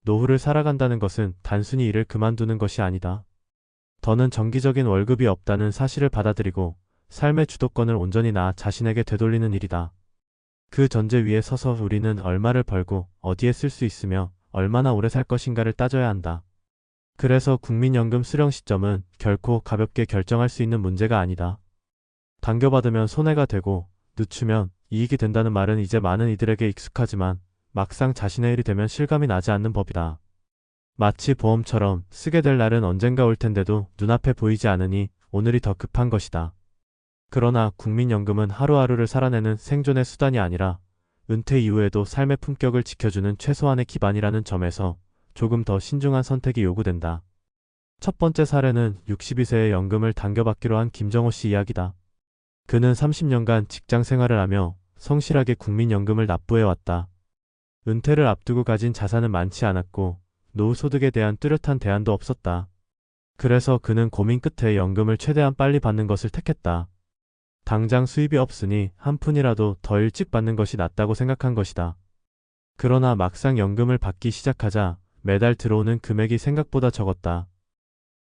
노후를 살아간다는 것은 단순히 일을 그만두는 것이 아니다. 더는 정기적인 월급이 없다는 사실을 받아들이고 삶의 주도권을 온전히 나 자신에게 되돌리는 일이다. 그 전제 위에 서서 우리는 얼마를 벌고 어디에 쓸 수 있으며 얼마나 오래 살 것인가를 따져야 한다. 그래서 국민연금 수령 시점은 결코 가볍게 결정할 수 있는 문제가 아니다. 당겨받으면 손해가 되고 늦추면 이익이 된다는 말은 이제 많은 이들에게 익숙하지만 막상 자신의 일이 되면 실감이 나지 않는 법이다. 마치 보험처럼 쓰게 될 날은 언젠가 올 텐데도 눈앞에 보이지 않으니 오늘이 더 급한 것이다. 그러나 국민연금은 하루하루를 살아내는 생존의 수단이 아니라 은퇴 이후에도 삶의 품격을 지켜주는 최소한의 기반이라는 점에서 조금 더 신중한 선택이 요구된다. 첫 번째 사례는 62세에 연금을 당겨받기로 한 김정호 씨 이야기다. 그는 30년간 직장 생활을 하며 성실하게 국민연금을 납부해왔다. 은퇴를 앞두고 가진 자산은 많지 않았고 노후 소득에 대한 뚜렷한 대안도 없었다. 그래서 그는 고민 끝에 연금을 최대한 빨리 받는 것을 택했다. 당장 수입이 없으니 한 푼이라도 더 일찍 받는 것이 낫다고 생각한 것이다. 그러나 막상 연금을 받기 시작하자 매달 들어오는 금액이 생각보다 적었다.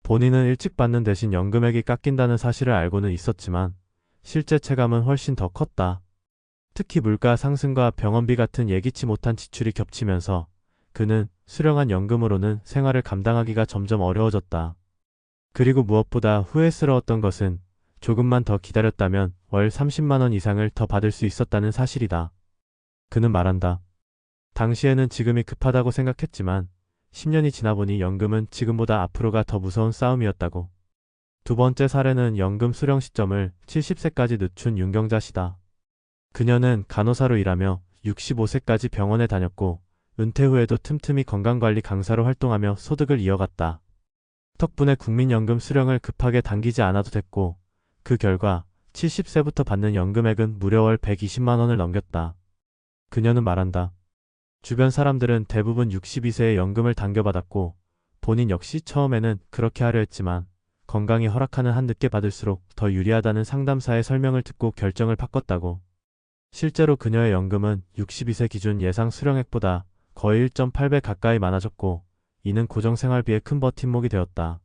본인은 일찍 받는 대신 연금액이 깎인다는 사실을 알고는 있었지만 실제 체감은 훨씬 더 컸다. 특히 물가 상승과 병원비 같은 예기치 못한 지출이 겹치면서 그는 수령한 연금으로는 생활을 감당하기가 점점 어려워졌다. 그리고 무엇보다 후회스러웠던 것은 조금만 더 기다렸다면 월 30만 원 이상을 더 받을 수 있었다는 사실이다. 그는 말한다. 당시에는 지금이 급하다고 생각했지만 10년이 지나보니 연금은 지금보다 앞으로가 더 무서운 싸움이었다고. 두 번째 사례는 연금 수령 시점을 70세까지 늦춘 윤경자 씨다. 그녀는 간호사로 일하며 65세까지 병원에 다녔고 은퇴 후에도 틈틈이 건강관리 강사로 활동하며 소득을 이어갔다. 덕분에 국민연금 수령을 급하게 당기지 않아도 됐고 그 결과 70세부터 받는 연금액은 무려 월 120만 원을 넘겼다. 그녀는 말한다. 주변 사람들은 대부분 62세에 연금을 당겨받았고 본인 역시 처음에는 그렇게 하려 했지만 건강이 허락하는 한 늦게 받을수록 더 유리하다는 상담사의 설명을 듣고 결정을 바꿨다고. 실제로 그녀의 연금은 62세 기준 예상 수령액보다 거의 1.8배 가까이 많아졌고 이는 고정생활비의 큰 버팀목이 되었다.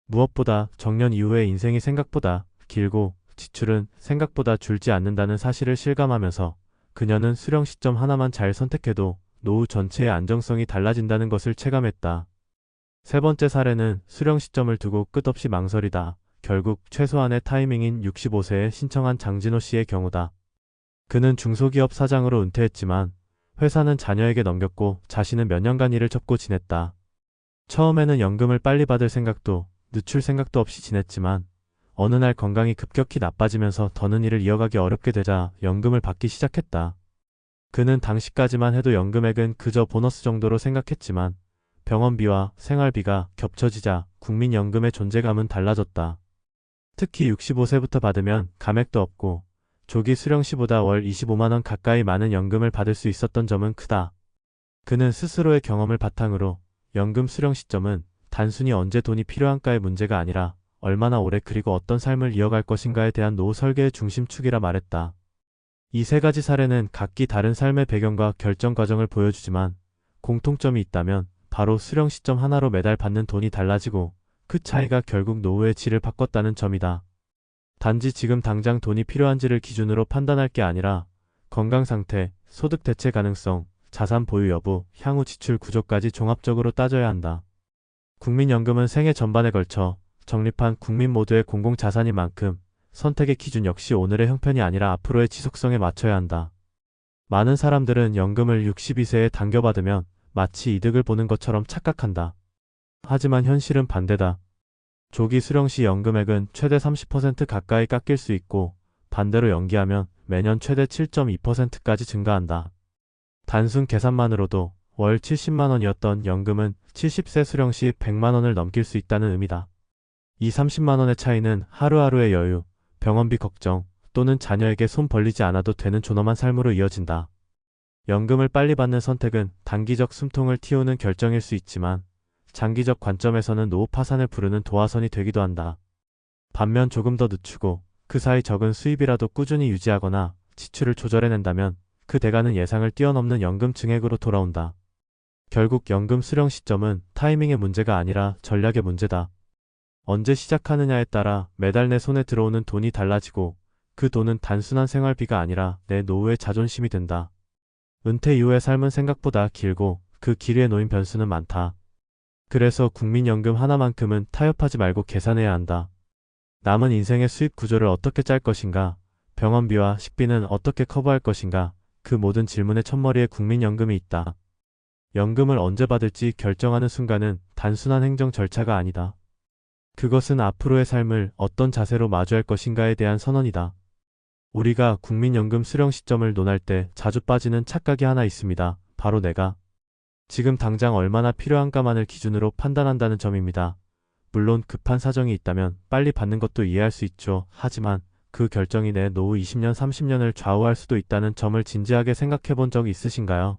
무엇보다 정년 이후의 인생이 생각보다 길고 지출은 생각보다 줄지 않는다는 사실을 실감하면서 그녀는 수령 시점 하나만 잘 선택해도 노후 전체의 안정성이 달라진다는 것을 체감했다. 세 번째 사례는 수령 시점을 두고 끝없이 망설이다 결국 최소한의 타이밍인 65세에 신청한 장진호 씨의 경우다. 그는 중소기업 사장으로 은퇴했지만 회사는 자녀에게 넘겼고 자신은 몇 년간 일을 접고 지냈다. 처음에는 연금을 빨리 받을 생각도 늦출 생각도 없이 지냈지만 어느 날 건강이 급격히 나빠지면서 더는 일을 이어가기 어렵게 되자 연금을 받기 시작했다. 그는 당시까지만 해도 연금액은 그저 보너스 정도로 생각했지만 병원비와 생활비가 겹쳐지자 국민연금의 존재감은 달라졌다. 특히 65세부터 받으면 감액도 없고 조기 수령 시보다 월 25만 원 가까이 많은 연금을 받을 수 있었던 점은 크다. 그는 스스로의 경험을 바탕으로 연금 수령 시점은 단순히 언제 돈이 필요한가의 문제가 아니라 얼마나 오래 그리고 어떤 삶을 이어갈 것인가에 대한 노후 설계의 중심축이라 말했다. 이 세 가지 사례는 각기 다른 삶의 배경과 결정 과정을 보여주지만 공통점이 있다면 바로 수령 시점 하나로 매달 받는 돈이 달라지고 그 차이가 결국 노후의 질을 바꿨다는 점이다. 단지 지금 당장 돈이 필요한지를 기준으로 판단할 게 아니라 건강 상태, 소득 대체 가능성, 자산 보유 여부, 향후 지출 구조까지 종합적으로 따져야 한다. 국민연금은 생애 전반에 걸쳐 적립한 국민 모두의 공공자산인 만큼 선택의 기준 역시 오늘의 형편이 아니라 앞으로의 지속성에 맞춰야 한다. 많은 사람들은 연금을 62세에 당겨받으면 마치 이득을 보는 것처럼 착각한다. 하지만 현실은 반대다. 조기 수령 시 연금액은 최대 30% 가까이 깎일 수 있고 반대로 연기하면 매년 최대 7.2%까지 증가한다. 단순 계산만으로도 월 70만 원이었던 연금은 70세 수령 시 100만 원을 넘길 수 있다는 의미다. 이 30만 원의 차이는 하루하루의 여유, 병원비 걱정 또는 자녀에게 손 벌리지 않아도 되는 존엄한 삶으로 이어진다. 연금을 빨리 받는 선택은 단기적 숨통을 틔우는 결정일 수 있지만 장기적 관점에서는 노후 파산을 부르는 도화선이 되기도 한다. 반면 조금 더 늦추고 그 사이 적은 수입이라도 꾸준히 유지하거나 지출을 조절해낸다면 그 대가는 예상을 뛰어넘는 연금 증액으로 돌아온다. 결국 연금 수령 시점은 타이밍의 문제가 아니라 전략의 문제다. 언제 시작하느냐에 따라 매달 내 손에 들어오는 돈이 달라지고 그 돈은 단순한 생활비가 아니라 내 노후의 자존심이 된다. 은퇴 이후의 삶은 생각보다 길고 그 길 위에 놓인 변수는 많다. 그래서 국민연금 하나만큼은 타협하지 말고 계산해야 한다. 남은 인생의 수입 구조를 어떻게 짤 것인가, 병원비와 식비는 어떻게 커버할 것인가, 그 모든 질문의 첫머리에 국민연금이 있다. 연금을 언제 받을지 결정하는 순간은 단순한 행정 절차가 아니다. 그것은 앞으로의 삶을 어떤 자세로 마주할 것인가에 대한 선언이다. 우리가 국민연금 수령 시점을 논할 때 자주 빠지는 착각이 하나 있습니다. 바로 내가 지금 당장 얼마나 필요한가만을 기준으로 판단한다는 점입니다. 물론 급한 사정이 있다면 빨리 받는 것도 이해할 수 있죠. 하지만 그 결정이 내 노후 20년, 30년을 좌우할 수도 있다는 점을 진지하게 생각해 본 적이 있으신가요?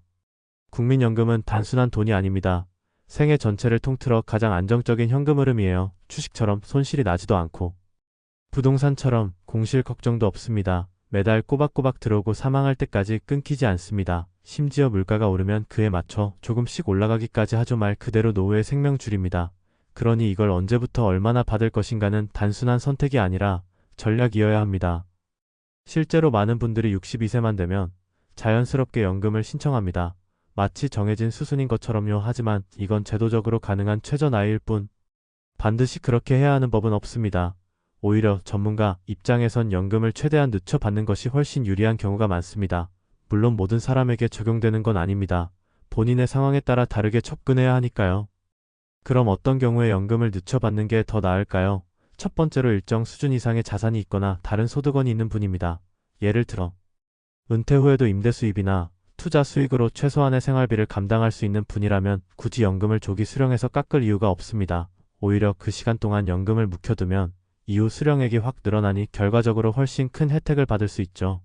국민연금은 단순한 돈이 아닙니다. 생애 전체를 통틀어 가장 안정적인 현금 흐름이에요. 주식처럼 손실이 나지도 않고 부동산처럼 공실 걱정도 없습니다. 매달 꼬박꼬박 들어오고 사망할 때까지 끊기지 않습니다. 심지어 물가가 오르면 그에 맞춰 조금씩 올라가기까지 하죠. 말 그대로 노후의 생명줄입니다. 그러니 이걸 언제부터 얼마나 받을 것인가는 단순한 선택이 아니라 전략이어야 합니다. 실제로 많은 분들이 62세만 되면 자연스럽게 연금을 신청합니다. 마치 정해진 수순인 것처럼요. 하지만 이건 제도적으로 가능한 최저 나이일 뿐 반드시 그렇게 해야 하는 법은 없습니다. 오히려 전문가 입장에선 연금을 최대한 늦춰 받는 것이 훨씬 유리한 경우가 많습니다. 물론 모든 사람에게 적용되는 건 아닙니다. 본인의 상황에 따라 다르게 접근해야 하니까요. 그럼 어떤 경우에 연금을 늦춰 받는 게 더 나을까요? 첫 번째로 일정 수준 이상의 자산이 있거나 다른 소득원이 있는 분입니다. 예를 들어 은퇴 후에도 임대 수입이나 투자 수익으로 최소한의 생활비를 감당할 수 있는 분이라면 굳이 연금을 조기 수령해서 깎을 이유가 없습니다. 오히려 그 시간 동안 연금을 묵혀두면 이후 수령액이 확 늘어나니 결과적으로 훨씬 큰 혜택을 받을 수 있죠.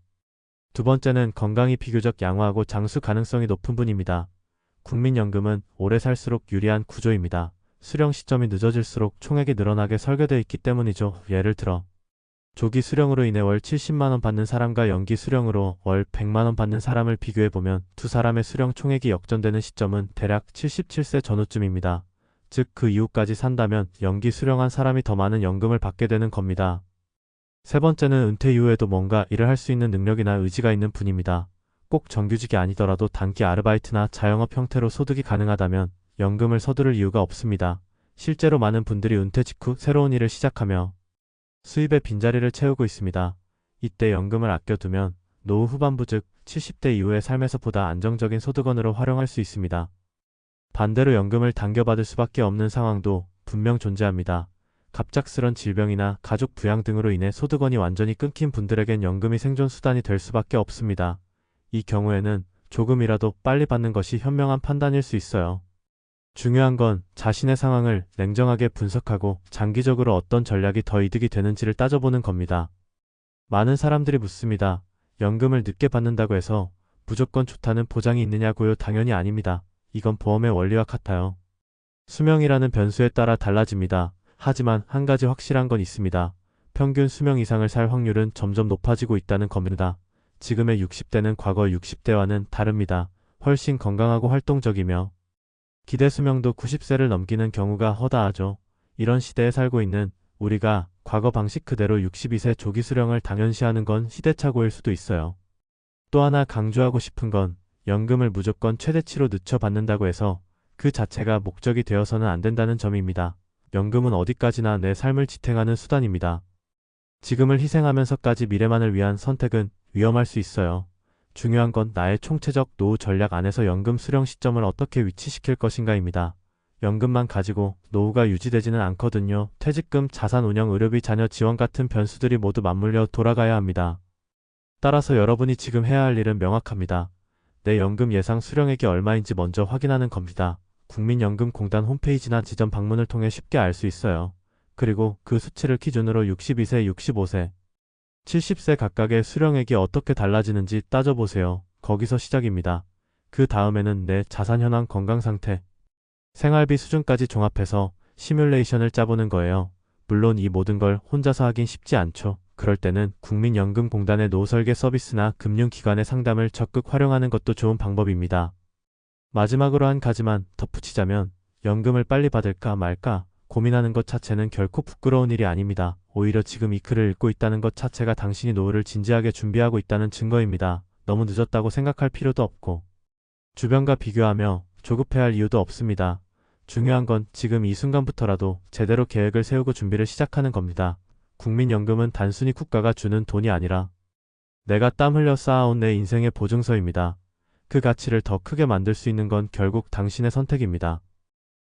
두 번째는 건강이 비교적 양호하고 장수 가능성이 높은 분입니다. 국민연금은 오래 살수록 유리한 구조입니다. 수령 시점이 늦어질수록 총액이 늘어나게 설계되어 있기 때문이죠. 예를 들어 조기 수령으로 인해 월 70만원 받는 사람과 연기 수령으로 월 100만원 받는 사람을 비교해보면 두 사람의 수령 총액이 역전되는 시점은 대략 77세 전후쯤입니다. 즉 그 이후까지 산다면 연기 수령한 사람이 더 많은 연금을 받게 되는 겁니다. 세 번째는 은퇴 이후에도 뭔가 일을 할 수 있는 능력이나 의지가 있는 분입니다. 꼭 정규직이 아니더라도 단기 아르바이트나 자영업 형태로 소득이 가능하다면 연금을 서두를 이유가 없습니다. 실제로 많은 분들이 은퇴 직후 새로운 일을 시작하며 수입의 빈자리를 채우고 있습니다. 이때 연금을 아껴두면 노후 후반부 즉 70대 이후의 삶에서 보다 안정적인 소득원으로 활용할 수 있습니다. 반대로 연금을 당겨받을 수밖에 없는 상황도 분명 존재합니다. 갑작스런 질병이나 가족 부양 등으로 인해 소득원이 완전히 끊긴 분들에겐 연금이 생존 수단이 될 수밖에 없습니다. 이 경우에는 조금이라도 빨리 받는 것이 현명한 판단일 수 있어요. 중요한 건 자신의 상황을 냉정하게 분석하고 장기적으로 어떤 전략이 더 이득이 되는지를 따져보는 겁니다. 많은 사람들이 묻습니다. 연금을 늦게 받는다고 해서 무조건 좋다는 보장이 있느냐고요? 당연히 아닙니다. 이건 보험의 원리와 같아요. 수명이라는 변수에 따라 달라집니다. 하지만 한 가지 확실한 건 있습니다. 평균 수명 이상을 살 확률은 점점 높아지고 있다는 겁니다. 지금의 60대는 과거 60대와는 다릅니다. 훨씬 건강하고 활동적이며 기대 수명도 90세를 넘기는 경우가 허다하죠. 이런 시대에 살고 있는 우리가 과거 방식 그대로 62세 조기 수령을 당연시하는 건 시대착오일 수도 있어요. 또 하나 강조하고 싶은 건 연금을 무조건 최대치로 늦춰 받는다고 해서 그 자체가 목적이 되어서는 안 된다는 점입니다. 연금은 어디까지나 내 삶을 지탱하는 수단입니다. 지금을 희생하면서까지 미래만을 위한 선택은 위험할 수 있어요. 중요한 건 나의 총체적 노후 전략 안에서 연금 수령 시점을 어떻게 위치시킬 것인가입니다. 연금만 가지고 노후가 유지되지는 않거든요. 퇴직금, 자산운용, 의료비, 자녀 지원 같은 변수들이 모두 맞물려 돌아가야 합니다. 따라서 여러분이 지금 해야 할 일은 명확합니다. 내 연금 예상 수령액이 얼마인지 먼저 확인하는 겁니다. 국민연금공단 홈페이지나 지점 방문을 통해 쉽게 알 수 있어요. 그리고 그 수치를 기준으로 62세, 65세, 70세 각각의 수령액이 어떻게 달라지는지 따져보세요. 거기서 시작입니다. 그 다음에는 내 자산 현황, 건강 상태, 생활비 수준까지 종합해서 시뮬레이션을 짜보는 거예요. 물론 이 모든 걸 혼자서 하긴 쉽지 않죠. 그럴 때는 국민연금공단의 노후설계 서비스나 금융기관의 상담을 적극 활용하는 것도 좋은 방법입니다. 마지막으로 한 가지만 덧붙이자면 연금을 빨리 받을까 말까 고민하는 것 자체는 결코 부끄러운 일이 아닙니다. 오히려 지금 이 글을 읽고 있다는 것 자체가 당신이 노후를 진지하게 준비하고 있다는 증거입니다. 너무 늦었다고 생각할 필요도 없고 주변과 비교하며 조급해할 이유도 없습니다. 중요한 건 지금 이 순간부터라도 제대로 계획을 세우고 준비를 시작하는 겁니다. 국민연금은 단순히 국가가 주는 돈이 아니라 내가 땀 흘려 쌓아온 내 인생의 보증서입니다. 그 가치를 더 크게 만들 수 있는 건 결국 당신의 선택입니다.